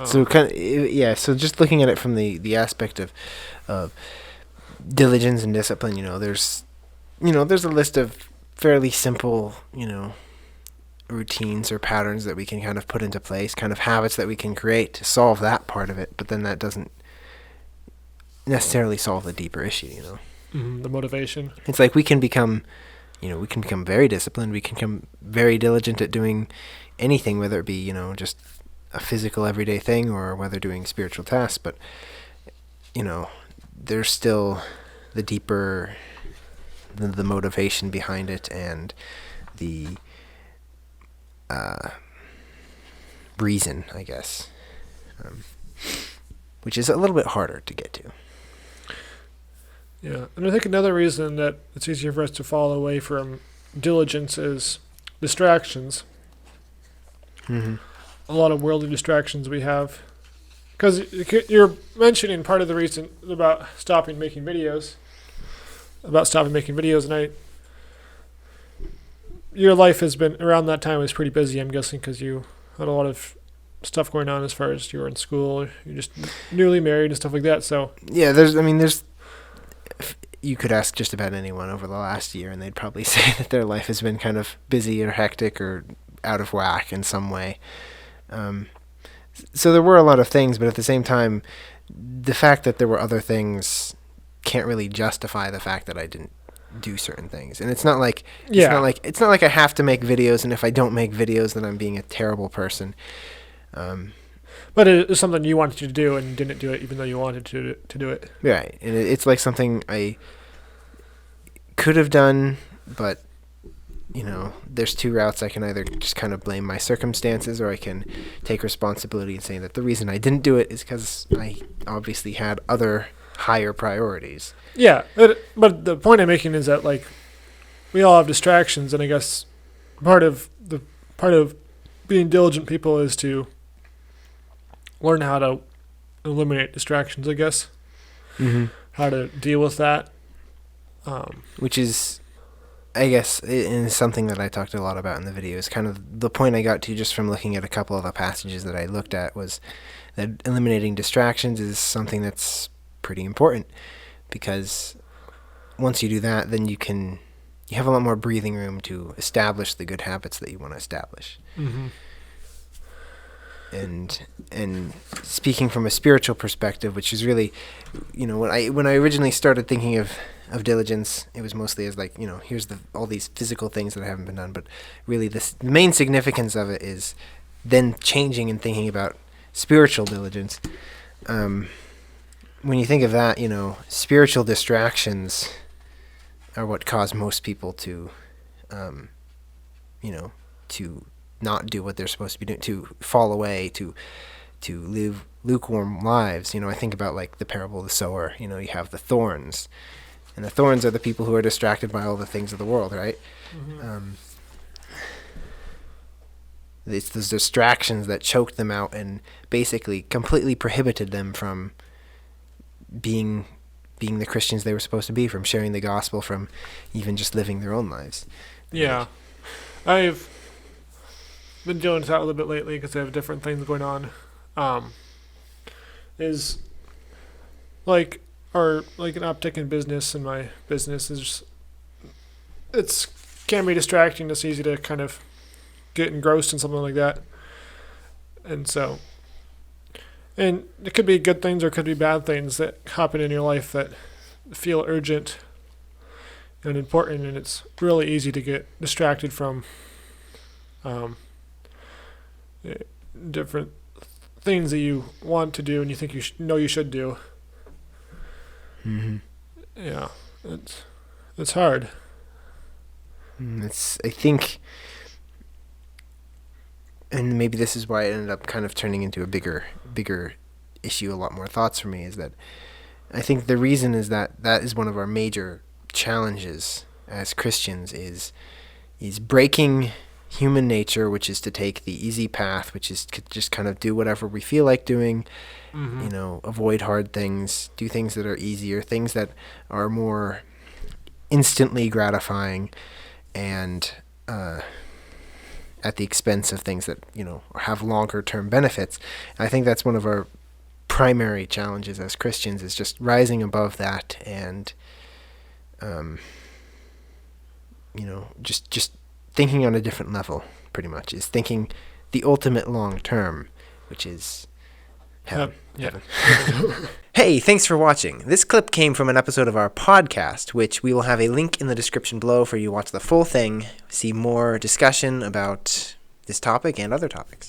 So So just looking at it from the aspect of diligence and discipline, there's a list of fairly simple, routines or patterns that we can kind of put into place, kind of habits that we can create to solve that part of it. But then that doesn't necessarily solve the deeper issue. The motivation. It's like we can become very disciplined. We can become very diligent at doing anything, whether it be, just a physical everyday thing or whether doing spiritual tasks. But, there's still the deeper, the motivation behind it and the reason, I guess, which is a little bit harder to get to. Yeah, and I think another reason that it's easier for us to fall away from diligence is distractions. Mm-hmm. A lot of worldly distractions we have. Because you're mentioning part of the reason about stopping making videos, and your life has been, around that time, was pretty busy, I'm guessing, because you had a lot of stuff going on as far as you were in school, you're just newly married and stuff like that, so. Yeah, you could ask just about anyone over the last year, and they'd probably say that their life has been kind of busy or hectic or out of whack in some way. So there were a lot of things, but at the same time, the fact that there were other things can't really justify the fact that I didn't do certain things. And it's not like I have to make videos, and if I don't make videos, then I'm being a terrible person. But it was something you wanted to do and didn't do it, even though you wanted to do it. Right, and it's like something I could have done, but there's two routes. I can either just kind of blame my circumstances, or I can take responsibility and say that the reason I didn't do it is because I obviously had other higher priorities. Yeah, but the point I'm making is that, like, we all have distractions, and I guess part of being diligent people is to learn how to eliminate distractions, I guess. Mm-hmm. How to deal with that. Which is, I guess, is something that I talked a lot about in the video. Is kind of the point I got to just from looking at a couple of the passages that I looked at, was that eliminating distractions is something that's pretty important, because once you do that, then you have a lot more breathing room to establish the good habits that you want to establish. Mm-hmm. And speaking from a spiritual perspective, which is really, when I originally started thinking of diligence, it was mostly as like, here's all these physical things that haven't been done, but really the main significance of it is then changing and thinking about spiritual diligence. When you think of that, spiritual distractions are what cause most people to, to not do what they're supposed to be doing, to fall away, to live lukewarm lives. I think about like the parable of the sower. You have the thorns, and the thorns are the people who are distracted by all the things of the world, right? Mm-hmm. It's those distractions that choked them out and basically completely prohibited them from being the Christians they were supposed to be, from sharing the gospel, from even just living their own lives. Yeah. I've been dealing with that a little bit lately because I have different things going on. Is like an uptick in business, and my business is can be distracting. It's easy to kind of get engrossed in something like that, and it could be good things or it could be bad things that happen in your life that feel urgent and important, and it's really easy to get distracted from different things that you want to do and you think you should do. Mm-hmm. Yeah, it's hard. I think, and maybe this is why it ended up kind of turning into a bigger issue, a lot more thoughts for me, is that I think the reason is that is one of our major challenges as Christians is breaking human nature, which is to take the easy path, which is to just kind of do whatever we feel like doing, Mm-hmm. Avoid hard things, do things that are easier, things that are more instantly gratifying, and at the expense of things that, have longer term benefits. And I think that's one of our primary challenges as Christians, is just rising above that and, just thinking on a different level, pretty much, is thinking the ultimate long term, which is heaven. Yeah. Hey, thanks for watching. This clip came from an episode of our podcast, which we will have a link in the description below for you to watch the full thing, see more discussion about this topic and other topics.